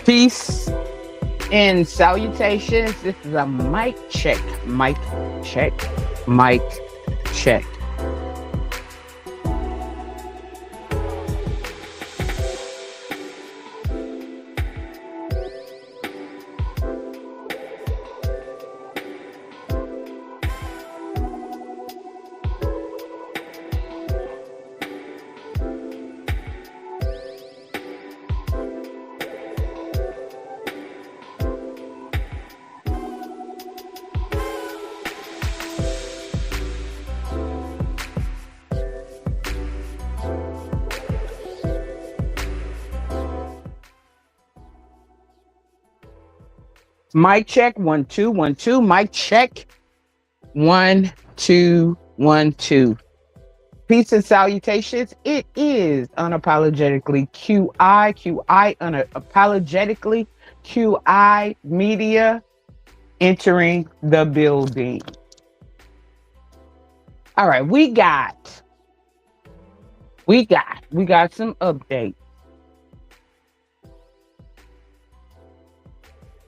Peace and salutations. This is a mic check, mic check, mic check. Mic check, 1 2 1 2. Mic check, 1 2 1 2. Peace and salutations. It is unapologetically QI, unapologetically QI media entering the building. All right, we got some updates.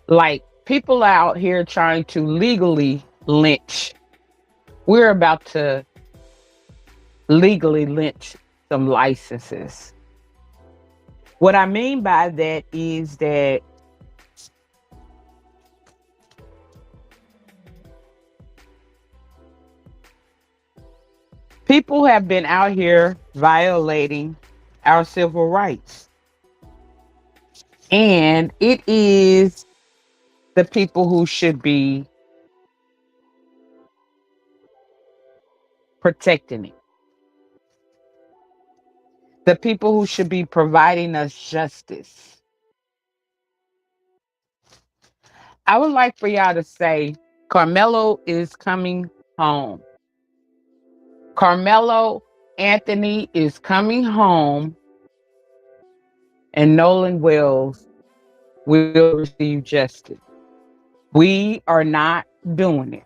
Like people out here trying to legally lynch. We're about to legally lynch some licenses. What I mean by that is that people have been out here violating our civil rights. And it is the people who should be protecting it. The people who should be providing us justice. I would like for y'all to say Karmelo is coming home. Karmelo Anthony is coming home, and Nolan Wells will receive justice. We are not doing it.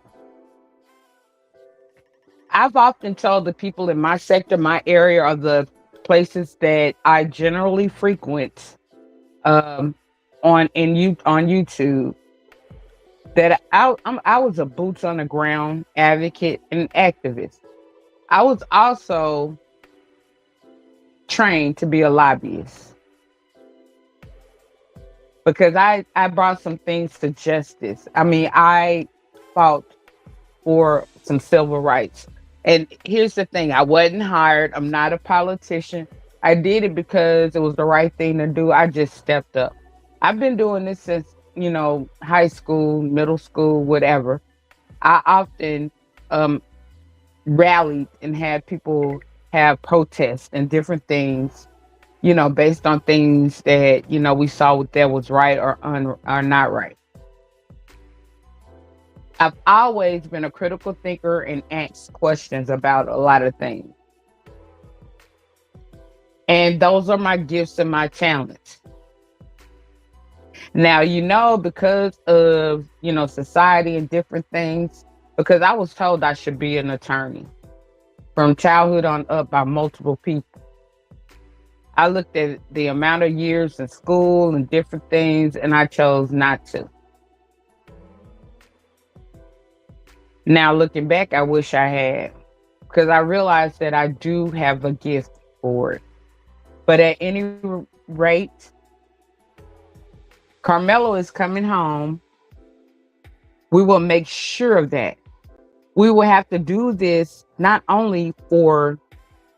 I've often told the people in my sector, my area, are the places that I generally frequent on YouTube, that I was a boots on the ground advocate and activist. I was also trained to be a lobbyist because I brought some things to justice. I mean, I fought for some civil rights. And here's the thing, I wasn't hired. I'm not a politician. I did it because it was the right thing to do. I just stepped up. I've been doing this since, high school, middle school, whatever. I often rallied and had people have protests and different things, based on things that, we saw that was right or not right. I've always been a critical thinker and asked questions about a lot of things. And those are my gifts and my talents. Now, because of, society and different things, because I was told I should be an attorney from childhood on up by multiple people. I looked at the amount of years in school and different things, and I chose not to. Now, looking back, I wish I had, because I realized that I do have a gift for it. But at any rate, Karmelo is coming home. We will make sure of that. We will have to do this not only for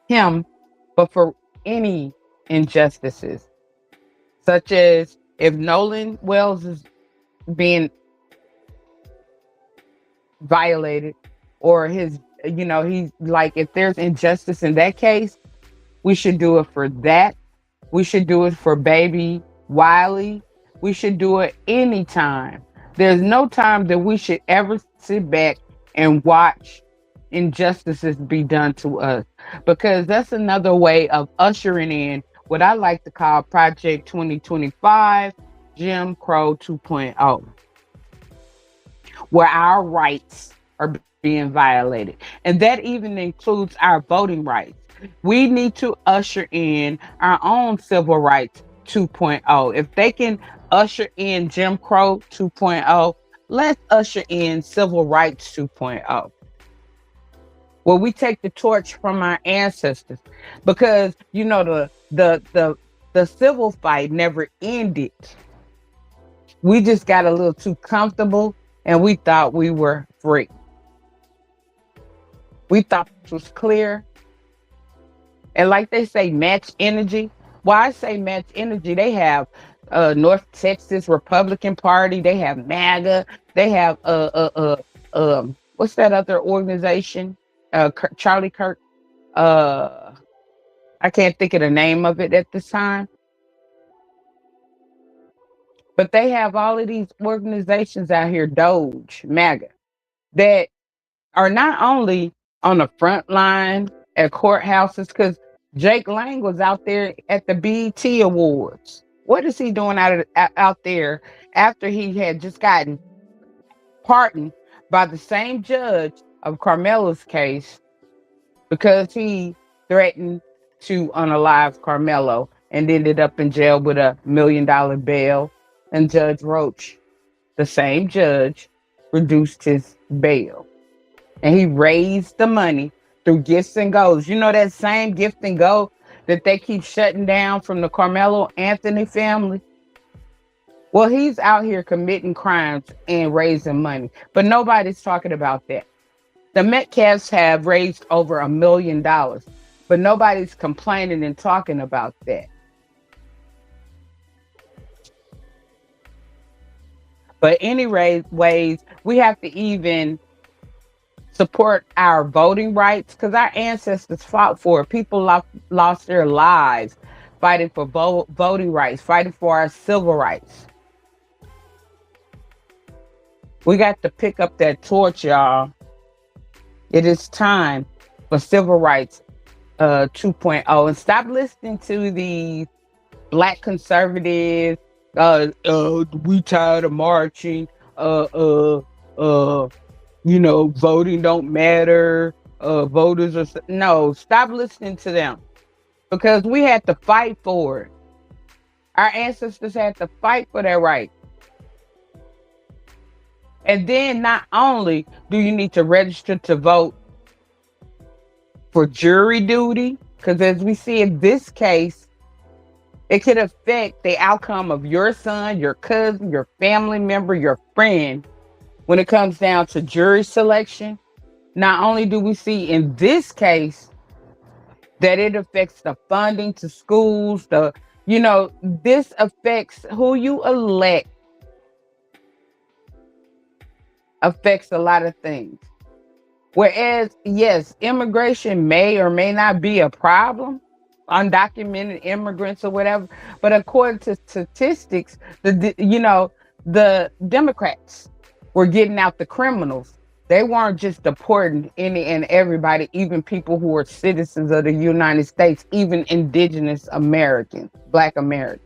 him, but for any injustices, such as if Nolan Wells is being violated, or he's like, if there's injustice in that case, we should do it for that. We should do it for baby Wiley. We should do it anytime. There's no time that we should ever sit back and watch injustices be done to us, because that's another way of ushering in what I like to call Project 2025 Jim Crow 2.0, where our rights are being violated. And that even includes our voting rights. We need to usher in our own civil rights 2.0. If they can usher in Jim Crow 2.0, let's usher in Civil Rights 2.0. Where we take the torch from our ancestors, because the civil fight never ended. We just got a little too comfortable, and we thought we were free. We thought this was clear. And like they say, match energy. Why I say match energy, they have North Texas Republican Party, they have MAGA, they have what's that other organization? Charlie Kirk. Uh, I can't think of the name of it at this time, but they have all of these organizations out here, Doge, MAGA, that are not only on the front line at courthouses, because Jake Lang was out there at the BET Awards. What is he doing out there after he had just gotten pardoned by the same judge of Carmelo's case because he threatened to unalive Karmelo and ended up in jail with $1 million bail? And Judge Roach, the same judge, reduced his bail. And he raised the money through gifts and goes. You know that same gift and go that they keep shutting down from the Carmelo Anthony family? Well, he's out here committing crimes and raising money, but nobody's talking about that. The Metcalfs have raised over $1 million, but nobody's complaining and talking about that. But ways, we have to even support our voting rights, because our ancestors fought for it. People lost their lives fighting for voting rights, fighting for our civil rights. We got to pick up that torch, y'all. It is time for civil rights 2.0, and stop listening to the black conservatives. We tired of marching. Voting don't matter. Voters are no. Stop listening to them, because we had to fight for it. Our ancestors had to fight for their right. And then not only do you need to register to vote for jury duty, because as we see in this case, it could affect the outcome of your son, your cousin, your family member, your friend when it comes down to jury selection. Not only do we see in this case that it affects the funding to schools, this affects who you elect, affects a lot of things. Whereas, yes, immigration may or may not be a problem, undocumented immigrants or whatever, but according to statistics, the Democrats were getting out the criminals. They weren't just deporting any and everybody, even people who are citizens of the United States, even indigenous Americans, Black Americans.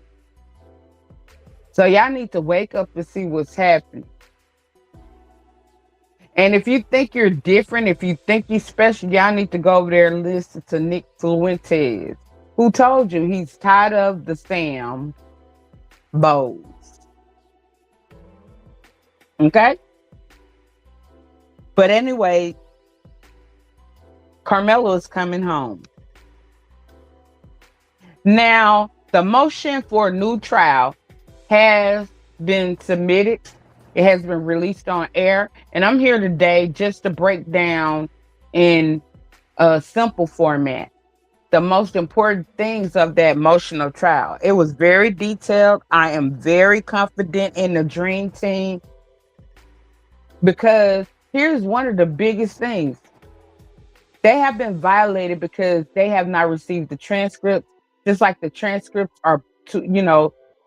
So y'all need to wake up and see what's happening. And if you think you're different, if you think you're special, y'all need to go over there and listen to Nick Fuentes, who told you he's tired of the Sam Bowles. Okay? But anyway, Karmelo is coming home. Now, the motion for a new trial has been submitted. It has been released on air. And I'm here today just to break down in a simple format the most important things of that motion of trial. It was very detailed. I am very confident in the Dream Team, because here's one of the biggest things. They have been violated because they have not received the transcripts, just like the transcripts are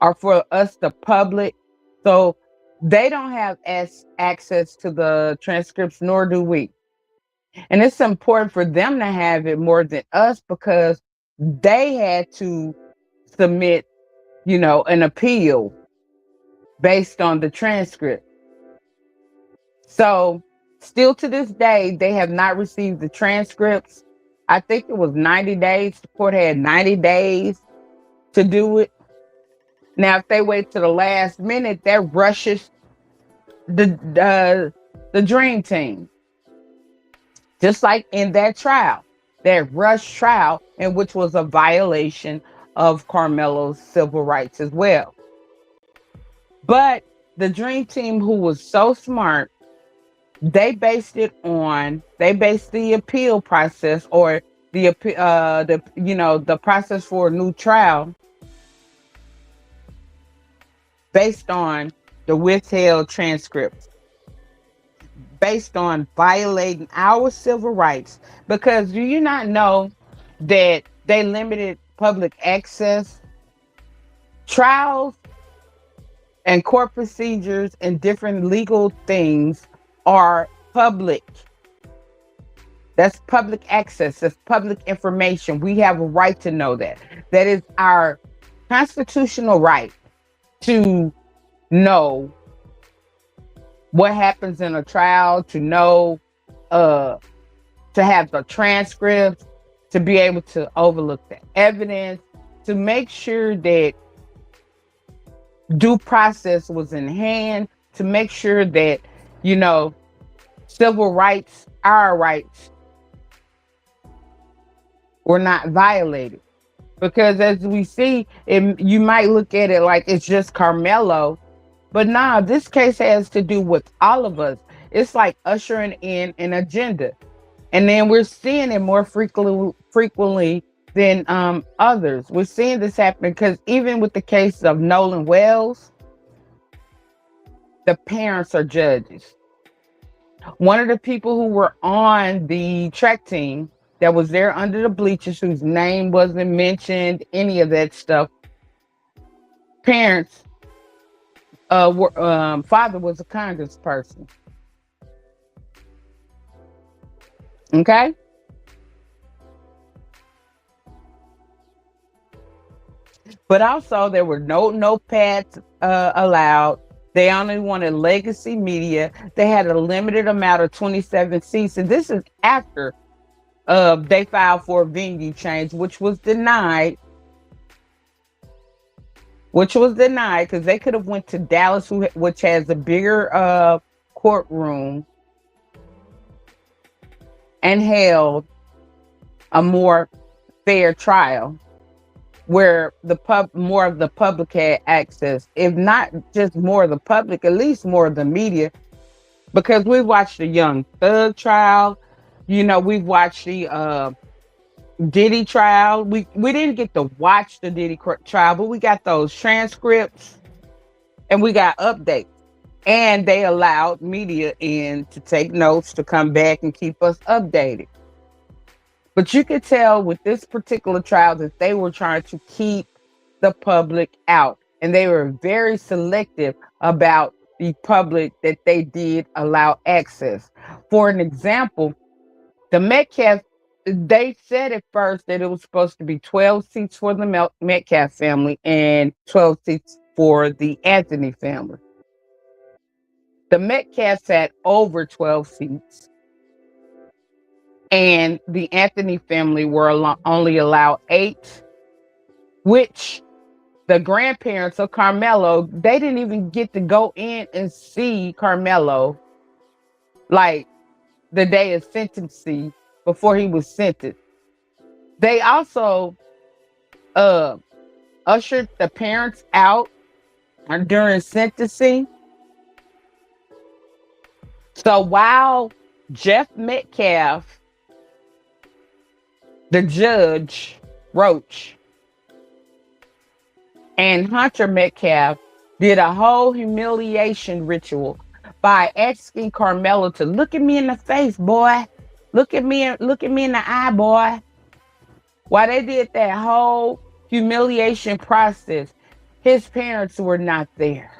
are for us, the public. So they don't have access to the transcripts, nor do we. And it's important for them to have it more than us, because they had to submit, an appeal based on the transcript. So still to this day, they have not received the transcripts. I think it was 90 days. The court had 90 days to do it. Now, if they wait to the last minute, that rushes the dream team. Just like in that trial, that rush trial, in which was a violation of Carmelo's civil rights as well. But the dream team, who was so smart, they based the appeal process, or the process for a new trial, based on the withheld transcripts, based on violating our civil rights. Because do you not know that they limited public access? Trials and court procedures and different legal things are public. That's public access. That's public information. We have a right to know that. That is our constitutional right to know what happens in a trial, to know, to have the transcripts, to be able to overlook the evidence, to make sure that due process was in hand, to make sure that, you know, civil rights, our rights, were not violated. Because as we see, you might look at it like it's just Karmelo, but nah, this case has to do with all of us. It's like ushering in an agenda. And then we're seeing it more frequently than others. We're seeing this happen because even with the case of Nolan Wells, the parents are judges. One of the people who were on the track team that was there under the bleachers, whose name wasn't mentioned, any of that stuff, parents, father was a congressperson. Okay. But also there were no notepads allowed. They only wanted legacy media. They had a limited amount of 27 seats. And this is after they filed for a venue change, which was denied. Because they could have went to Dallas, which has a bigger courtroom, and held a more fair trial where more of the public had access. If not just more of the public, at least more of the media. Because we watched the Young Thug trial, we've watched the Diddy trial. We didn't get to watch the Diddy trial, but we got those transcripts and we got updates. And they allowed media in to take notes, to come back and keep us updated. But you could tell with this particular trial that they were trying to keep the public out. And they were very selective about the public that they did allow access. For an example, the Metcalf, they said at first that it was supposed to be 12 seats for the Metcalf family and 12 seats for the Anthony family. The Metcalfs had over 12 seats, and the Anthony family were only allowed 8, which the grandparents of Karmelo, they didn't even get to go in and see Karmelo like the day of sentencing, before he was sentenced. They also ushered the parents out during sentencing. So while Jeff Metcalf, the judge, Roach, and Hunter Metcalf did a whole humiliation ritual by asking Karmelo to look at me in the face, boy. Look at me in the eye, boy. While they did that whole humiliation process, his parents were not there.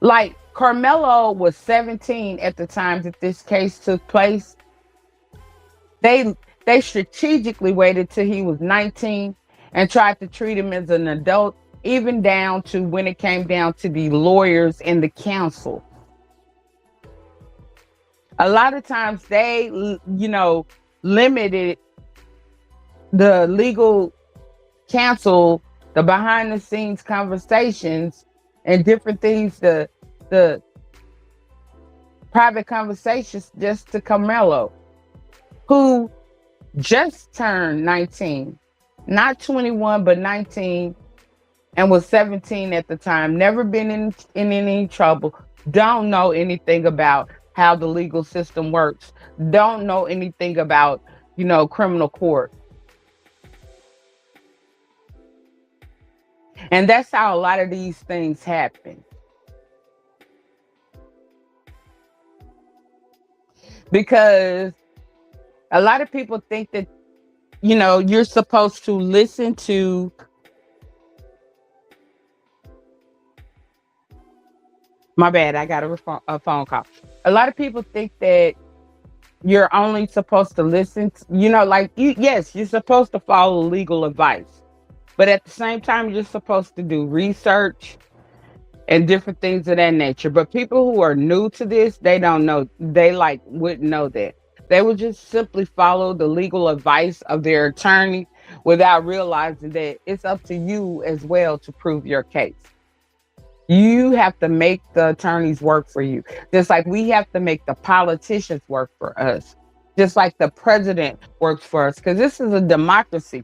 Like, Karmelo was 17 at the time that this case took place. They strategically waited till he was 19 and tried to treat him as an adult, even down to when it came down to the lawyers and the counsel. A lot of times they, limited the legal counsel the behind the scenes conversations and different things, the private conversations just to Carmelo, who just turned 19, not 21, but 19, and was 17 at the time, never been in any trouble, don't know anything about how the legal system works, don't know anything about, criminal court. And that's how a lot of these things happen. Because a lot of people think that, you're supposed to listen to, my bad, I got a phone call. A lot of people think that you're only supposed to listen to, like yes, you're supposed to follow legal advice. But at the same time, you're supposed to do research and different things of that nature. But people who are new to this, they don't know. They like wouldn't know that. They would just simply follow the legal advice of their attorney without realizing that it's up to you as well to prove your case. You have to make the attorneys work for you, just like we have to make the politicians work for us, just like the president works for us, because this is a democracy.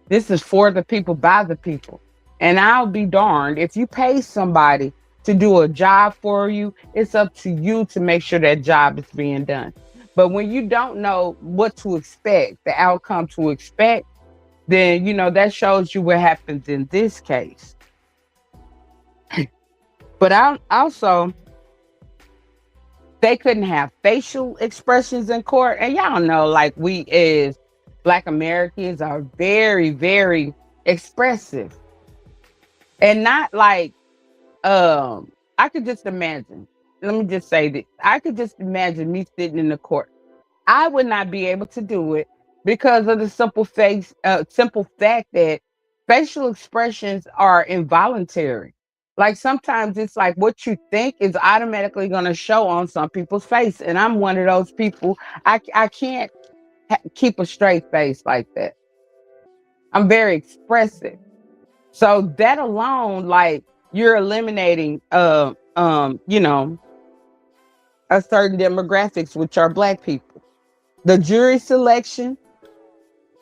This is for the people, by the people. And I'll be darned if you pay somebody to do a job for you, it's up to you to make sure that job is being done. But when you don't know what to expect, the outcome to expect, then, that shows you what happens in this case. But I also, they couldn't have facial expressions in court. And y'all know, like, we as Black Americans are very, very expressive. And not like, I could just imagine, let me just say this. I could just imagine me sitting in the court. I would not be able to do it because of the simple fact that facial expressions are involuntary. Like sometimes it's like what you think is automatically going to show on some people's face, and I'm one of those people. I can't keep a straight face like that. I'm very expressive, so that alone, like you're eliminating, a certain demographics, which are Black people. The jury selection.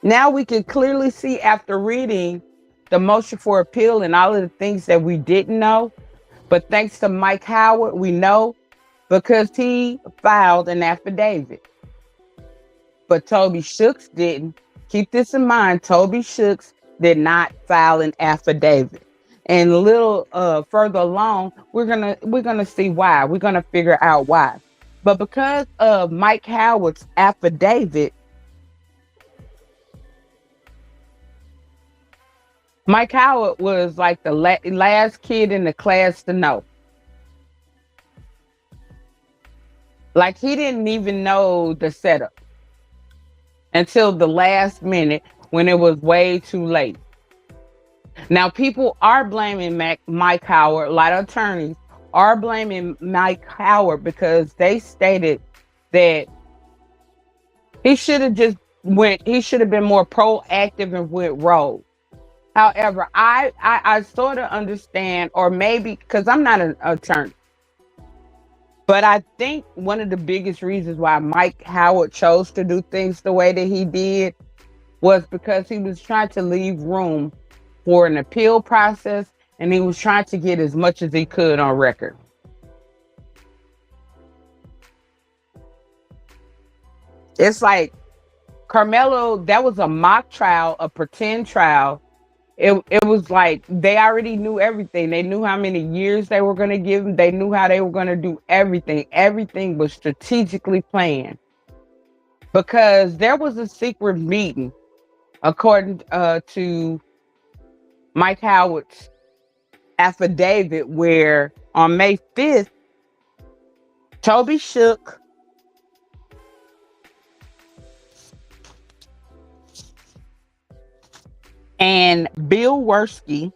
Now we can clearly see after reading the motion for appeal and all of the things that we didn't know. But thanks to Mike Howard, we know because he filed an affidavit. But Toby Shooks didn't. Keep this in mind. Toby Shooks did not file an affidavit. And a little further along, we're gonna see why. We're gonna figure out why. But because of Mike Howard's affidavit, Mike Howard was like the last kid in the class to know. Like he didn't even know the setup until the last minute when it was way too late. Now, people are blaming Mike Howard. A lot of attorneys are blaming Mike Howard because they stated that he should have just went. He should have been more proactive and went rogue. However, I sort of understand, or maybe because I'm not an attorney, but I think one of the biggest reasons why Mike Howard chose to do things the way that he did was because he was trying to leave room for an appeal process, and he was trying to get as much as he could on record. It's like Carmelo, that was a mock trial, a pretend trial. It was like they already knew everything. They knew how many years they were going to give him. They knew how they were going to do everything. Everything was strategically planned because there was a secret meeting, according to Mike Howard's affidavit, where on May 5th, Toby Shook and Bill Worski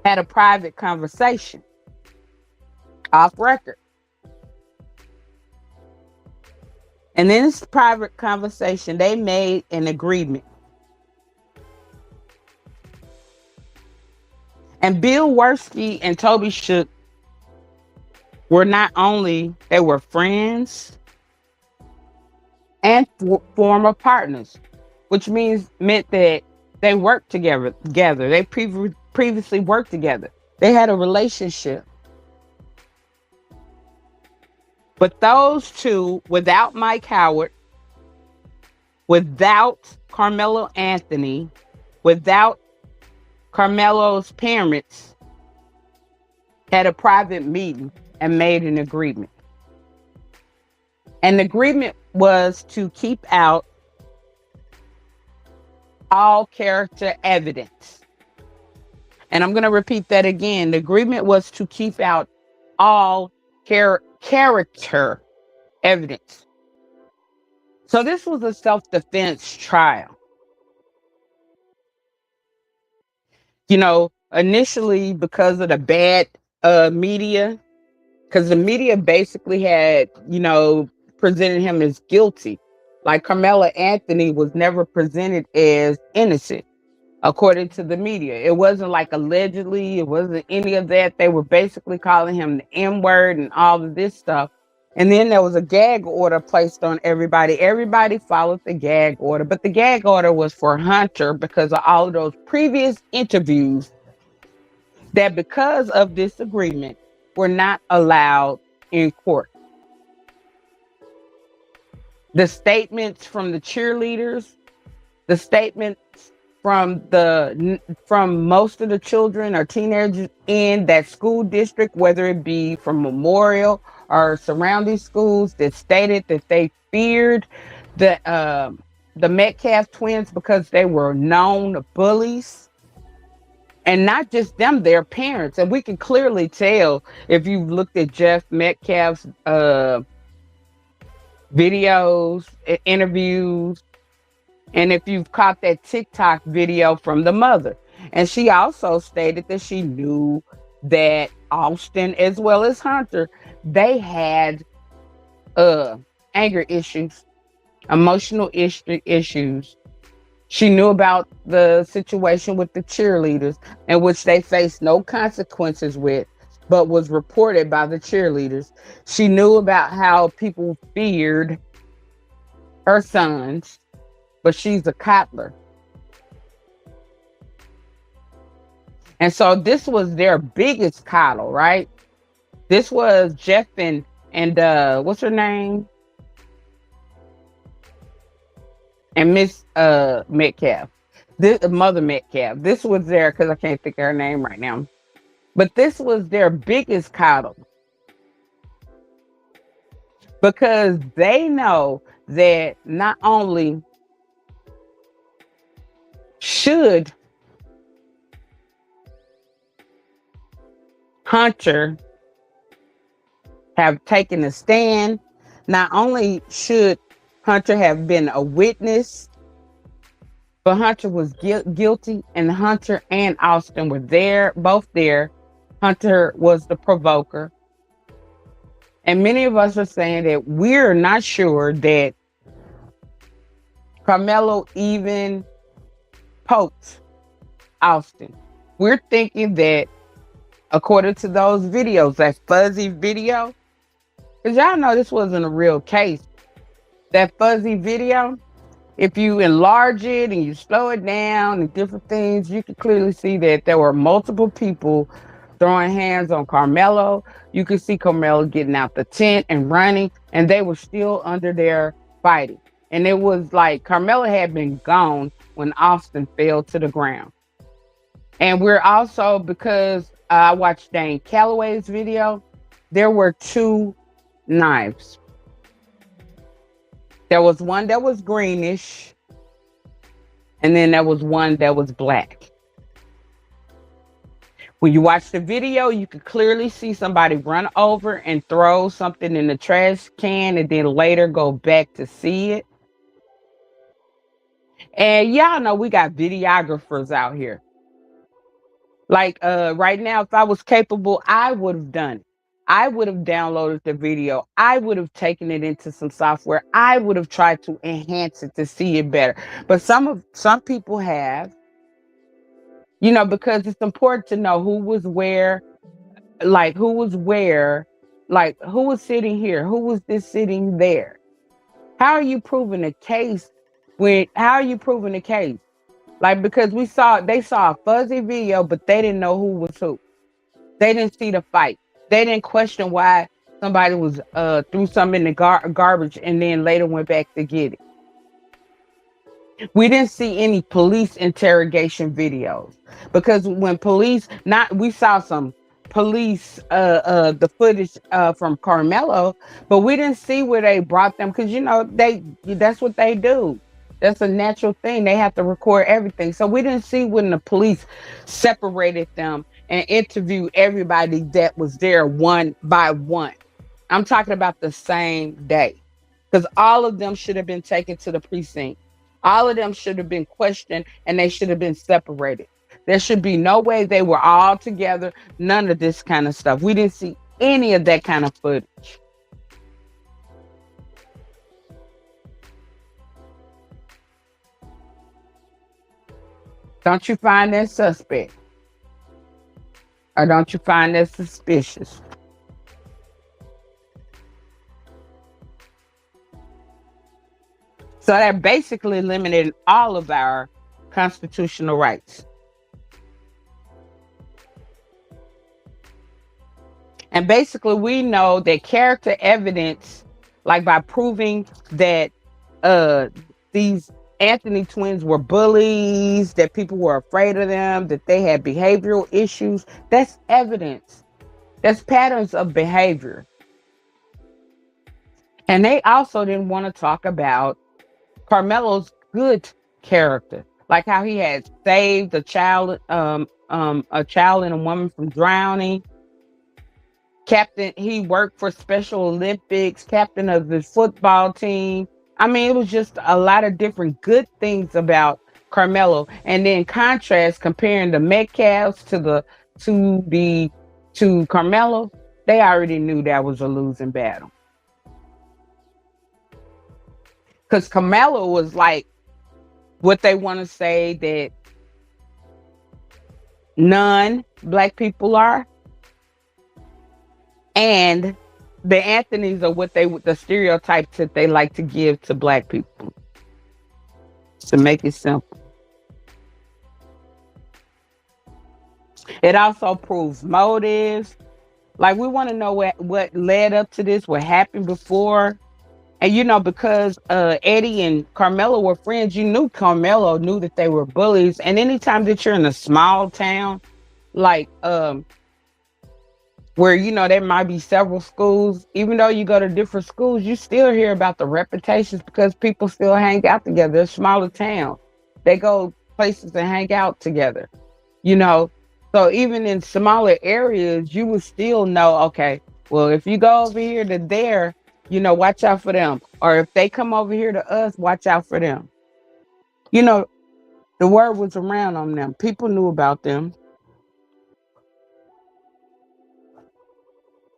had a private conversation off record. And in this private conversation, they made an agreement. And Bill Worski and Toby Shook were not only they were friends and former partners, which meant that they worked together. They previously worked together. They had a relationship. But those two, without Mike Howard, without Karmelo Anthony, without Karmelo's parents, had a private meeting and made an agreement. And the agreement was to keep out all character evidence. And I'm going to repeat that again. The agreement was to keep out all character evidence. So this was a self-defense trial. Initially because of the bad media, because the media basically had, presented him as guilty. Like Carmelo Anthony was never presented as innocent, according to the media. It wasn't like allegedly, it wasn't any of that. They were basically calling him the N-word and all of this stuff. And then there was a gag order placed on everybody. Everybody followed the gag order, but the gag order was for Hunter because of all of those previous interviews that, because of this agreement, were not allowed in court. The statements from the cheerleaders, the statements from most of the children or teenagers in that school district, whether it be from Memorial or surrounding schools, that stated that they feared the Metcalf twins because they were known bullies. And not just them, their parents. And we can clearly tell if you've looked at Jeff Metcalf's videos, interviews, and if you've caught that TikTok video from the mother. And she also stated that she knew that Austin as well as Hunter, they had anger issues, emotional issues. She knew about the situation with the cheerleaders, in which they faced no consequences with, but was reported by the cheerleaders. She knew about how people feared her sons, but she's a coddler. And so this was their biggest coddle, right? This was Jeff and what's her name? And Miss Metcalf. This Mother Metcalf. This was their, because I can't think of her name right now. But this was their biggest coddle. Because they know that not only should Hunter have taken a stand, not only should Hunter have been a witness, but Hunter was guilty, and Hunter and Austin were there, both there. Hunter was the provoker. And many of us are saying that we're not sure that Karmelo even poked Austin. We're thinking that, according to those videos, that fuzzy video, because y'all know this wasn't a real case. That fuzzy video, if you enlarge it and you slow it down and different things, you can clearly see that there were multiple people throwing hands on Karmelo. You could see Karmelo getting out the tent and running, and they were still under there fighting. And it was like Karmelo had been gone when Austin fell to the ground. And we're also, because I watched Dane Calloway's video, there were two knives. There was one that was greenish, and then there was one that was black. When you watch the video, you can clearly see somebody run over and throw something in the trash can and then later go back to see it. And y'all know we got videographers out here. Like right now, if I was capable, I would have done it. I would have downloaded the video. I would have taken it into some software. I would have tried to enhance it to see it better. But some people have, because it's important to know who was where, like who was where, like who was sitting here, who was this sitting there. How are you proving a case when how are you proving a case? Like because they saw a fuzzy video, but they didn't know who was who. They didn't see the fight. They didn't question why somebody was threw something in the garbage and then later went back to get it. We didn't see any police interrogation videos because when police not we saw some police the footage from Carmelo, but we didn't see where they brought them because they that's what they do. That's a natural thing. They have to record everything. So we didn't see when the police separated them and interviewed everybody that was there one by one. I'm talking about the same day because all of them should have been taken to the precinct. All of them should have been questioned and they should have been separated. There should be no way they were all together. None of this kind of stuff. We didn't see any of that kind of footage. Don't you find that suspect? Or don't you find that suspicious? So that basically eliminated all of our constitutional rights. And basically, we know that character evidence, like by proving that uh, these Anthony twins were bullies, that people were afraid of them, that they had behavioral issues, that's evidence. That's patterns of behavior. And they also didn't want to talk about Carmelo's good character, like how he had saved a child and a woman from drowning. Captain, he worked for Special Olympics, captain of the football team. I mean, it was just a lot of different good things about Carmelo. And then contrast comparing the Metcalfs to the to Carmelo, they already knew that was a losing battle. Because Carmelo was like what they want to say that none black people are. And the Anthony's are what the stereotypes that they like to give to black people. To make it simple. It also proves motives. Like we want to know what led up to this, what happened before. And because Eddie and Carmelo were friends, you knew Carmelo knew that they were bullies. And anytime that you're in a small town, like where there might be several schools, even though you go to different schools, you still hear about the reputations because people still hang out together. They're smaller towns. They go places and hang out together, you know. So even in smaller areas, you would still know, okay, well, if you go over here to there, watch out for them. Or if they come over here to us, watch out for them. You know, the word was around on them. People knew about them.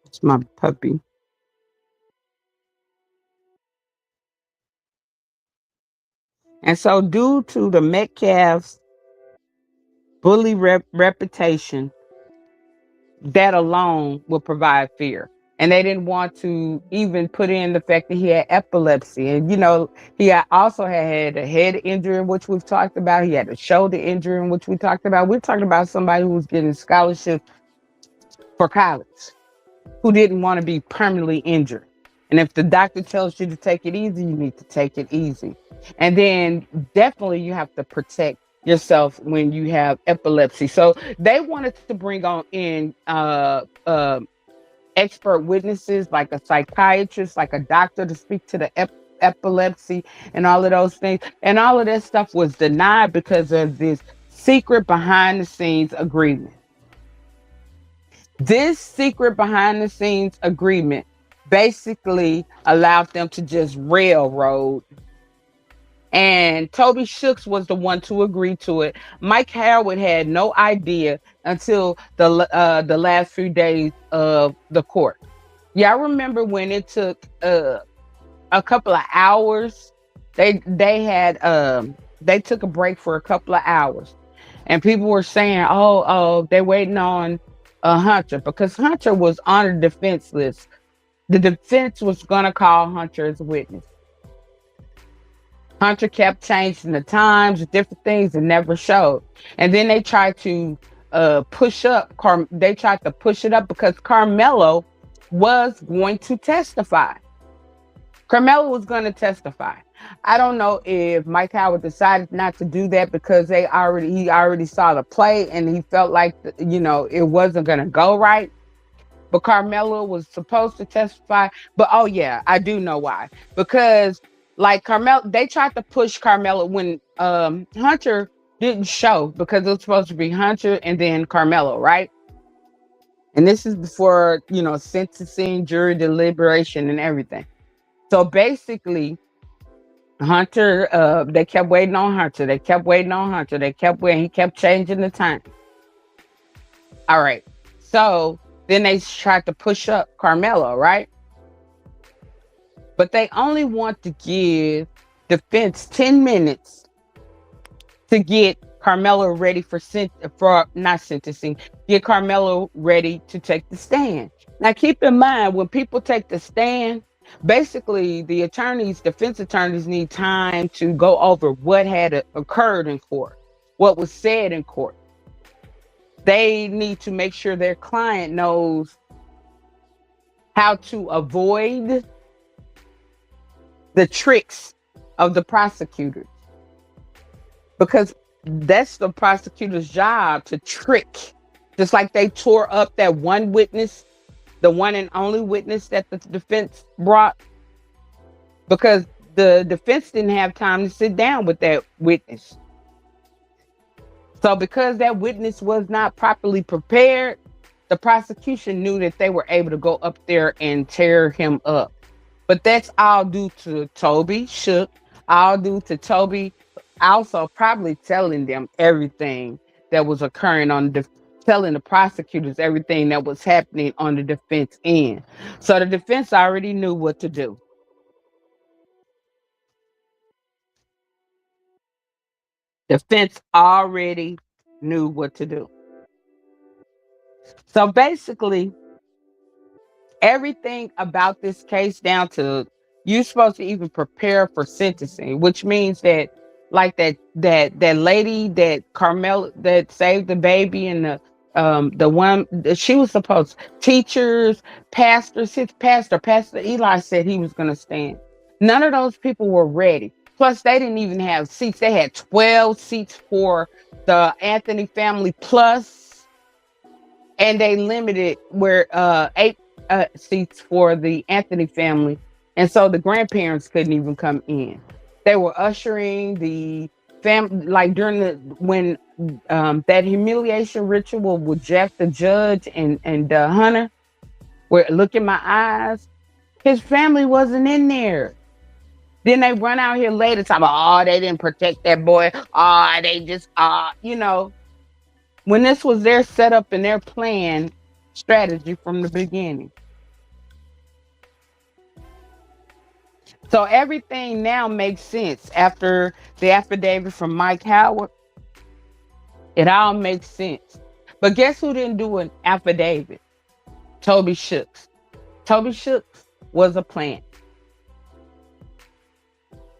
It's my puppy. And so, due to the Metcalf's bully reputation, that alone will provide fear. And they didn't want to even put in the fact that he had epilepsy. And, also had a head injury, which we've talked about. He had a shoulder injury, which we talked about. We're talking about somebody who was getting scholarships for college, who didn't want to be permanently injured. And if the doctor tells you to take it easy, you need to take it easy. And then definitely you have to protect yourself when you have epilepsy. So they wanted to bring on in expert witnesses like a psychiatrist, like a doctor to speak to the epilepsy and all of those things. And all of that stuff was denied because of this secret behind the scenes agreement. This secret behind the scenes agreement basically allowed them to just railroad And Toby Shooks was the one to agree to it. Mike Howard had no idea until the last few days of the court. Yeah, I remember when it took a couple of hours. They took a break for a couple of hours, and people were saying, "Oh, they're waiting on Hunter because Hunter was on the defense list. The defense was gonna call Hunter as a witness. Hunter kept changing the times, different things, and never showed. And then they tried to they tried to push it up because Karmelo was going to testify. Carmelo was going to testify. I don't know if Mike Howard decided not to do that because he already saw the play and he felt like it wasn't going to go right. But Carmelo was supposed to testify. But oh yeah, I do know why. Because like Carmelo, they tried to push Carmelo when Hunter didn't show because it was supposed to be Hunter and then Carmelo, right? And this is before sentencing, jury deliberation, and everything. So basically, Hunter, they kept waiting on Hunter. They kept waiting on Hunter. They kept waiting. He kept changing the time. All right. So then they tried to push up Carmelo, right? But they only want to give defense 10 minutes to get Carmelo ready for not sentencing, get Carmelo ready to take the stand. Now keep in mind when people take the stand, basically the defense attorneys need time to go over what had occurred in court, what was said in court. They need to make sure their client knows how to avoid the tricks of the prosecutors, because that's the prosecutor's job, to trick. Just like they tore up that one witness, the one and only witness that the defense brought, because the defense didn't have time to sit down with that witness. So because that witness was not properly prepared, the prosecution knew that they were able to go up there and tear him up. But that's all due to Toby Shook, all due to Toby also probably telling them everything that was occurring telling the prosecutors everything that was happening on the defense end. So the defense already knew what to do. Defense already knew what to do. So basically, everything about this case down to you're supposed to even prepare for sentencing, which means that like that lady that Carmel that saved the baby and the one that she was supposed teachers, pastors, his Pastor Eli said he was gonna stand. None of those people were ready. Plus, they didn't even have seats. They had 12 seats for the Anthony family plus, and they limited where 8 seats for the Anthony family, and so the grandparents couldn't even come in. They were ushering the family like during the when that humiliation ritual with Jeff the judge and Hunter. Where look in my eyes, his family wasn't in there. Then they run out here later talking about, oh, they didn't protect that boy. Oh, they just when this was their setup and their plan strategy from the beginning. So everything now makes sense after the affidavit from Mike Howard. It all makes sense. But guess who didn't do an affidavit? Toby Shooks. Toby Shooks was a plant.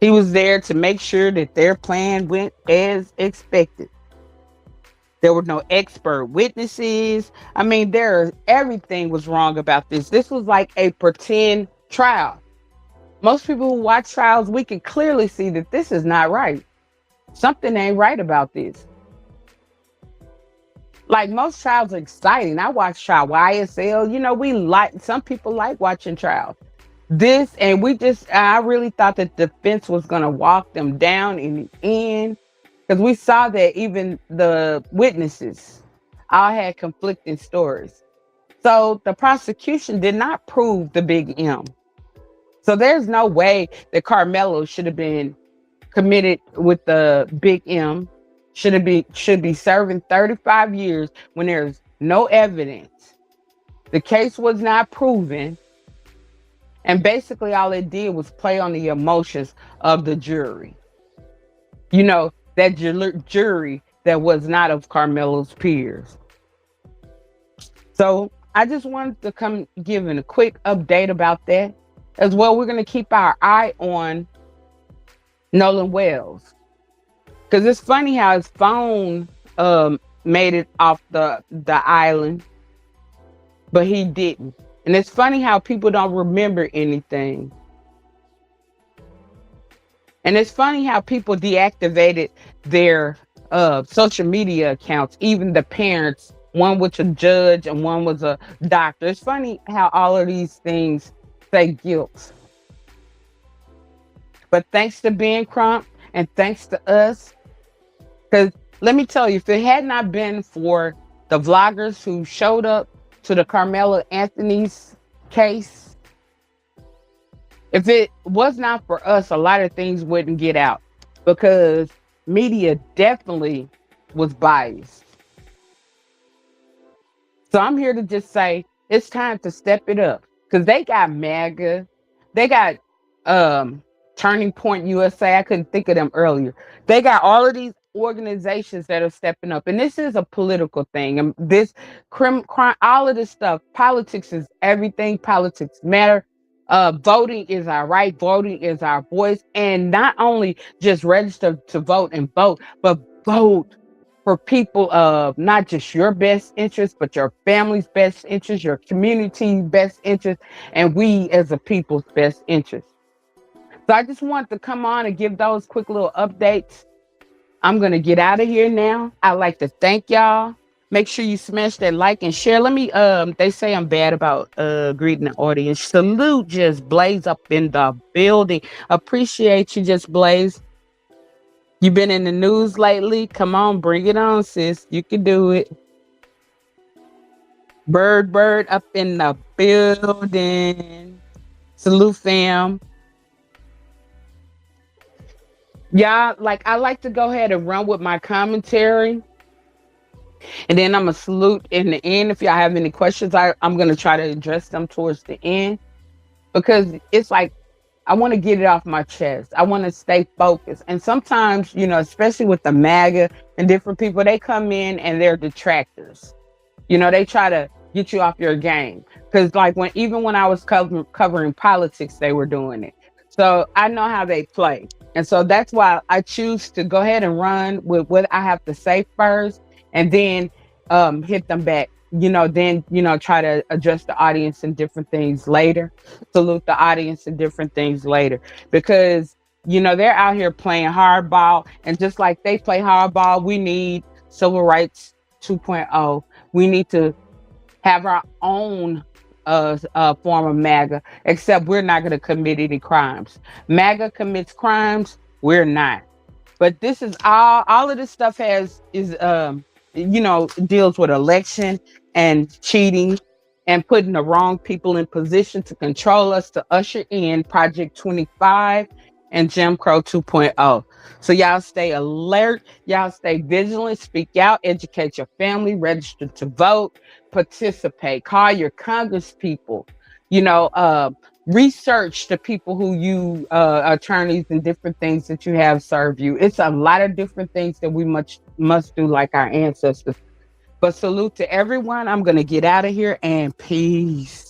He was there to make sure that their plan went as expected. There were no expert witnesses. I mean, everything was wrong about this. This was like a pretend trial. Most people who watch trials, we can clearly see that this is not right. Something ain't right about this. Like most trials are exciting. I watch trial YSL. Some people like watching trials. I really thought that the defense was going to walk them down in the end, because we saw that even the witnesses all had conflicting stories. So the prosecution did not prove the big M. So there's no way that Carmelo should have been committed with the big M should be serving 35 years when there's no evidence. The case was not proven, and basically all it did was play on the emotions of the jury. That jury that was not of Carmelo's peers. So I just wanted to come giving a quick update about that. As well, we're going to keep our eye on Nolan Wells, because it's funny how his phone made it off the island, but he didn't. And it's funny how people don't remember anything. And it's funny how people deactivated their social media accounts, even the parents. One was a judge and one was a doctor. It's funny how all of these things say guilt. But thanks to Ben Crump and thanks to us, because let me tell you, if it had not been for the vloggers who showed up to the Carmelo Anthony's case, if it was not for us, a lot of things wouldn't get out, because media definitely was biased. So I'm here to just say it's time to step it up, because they got MAGA, they got Turning Point USA. I couldn't think of them earlier. They got all of these organizations that are stepping up, and this is a political thing. And this crime, all of this stuff, politics is everything. Politics matter. Voting is our right. Voting is our voice, and not only just register to vote and vote, but vote for people of not just your best interest, but your family's best interest, your community's best interest, and we as a people's best interest. So I just want to come on and give those quick little updates. I'm going to get out of here now. I'd like to thank y'all. Make sure you smash that like and share. Let me, they say I'm bad about greeting the audience. Salute Just Blaze up in the building. Appreciate you, Just Blaze. You been in the news lately? Come on, bring it on, sis. You can do it. Bird up in the building. Salute, fam. Yeah, like I like to go ahead and run with my commentary, and then I'm gonna salute in the end. If y'all have any questions, I'm gonna try to address them towards the end, because it's like I want to get it off my chest. I want to stay focused. And sometimes, especially with the MAGA and different people, they come in and they're detractors. They try to get you off your game. Because like even when I was covering politics, they were doing it. So I know how they play. And so that's why I choose to go ahead and run with what I have to say first, and then hit them back, then, try to address the audience and different things later, salute the audience and different things later, because, they're out here playing hardball, and just like they play hardball, we need civil rights 2.0. We need to have our own form of MAGA, except we're not going to commit any crimes. MAGA commits crimes, we're not. But this is all of this stuff deals with election and cheating and putting the wrong people in position to control us, to usher in Project 25 and Jim Crow 2.0. So y'all stay alert, y'all stay vigilant, speak out, educate your family, register to vote, participate, call your Congress people, research the people who you attorneys and different things that you have serve you. It's a lot of different things that we must do like our ancestors. But salute to everyone. I'm going to get out of here, and peace.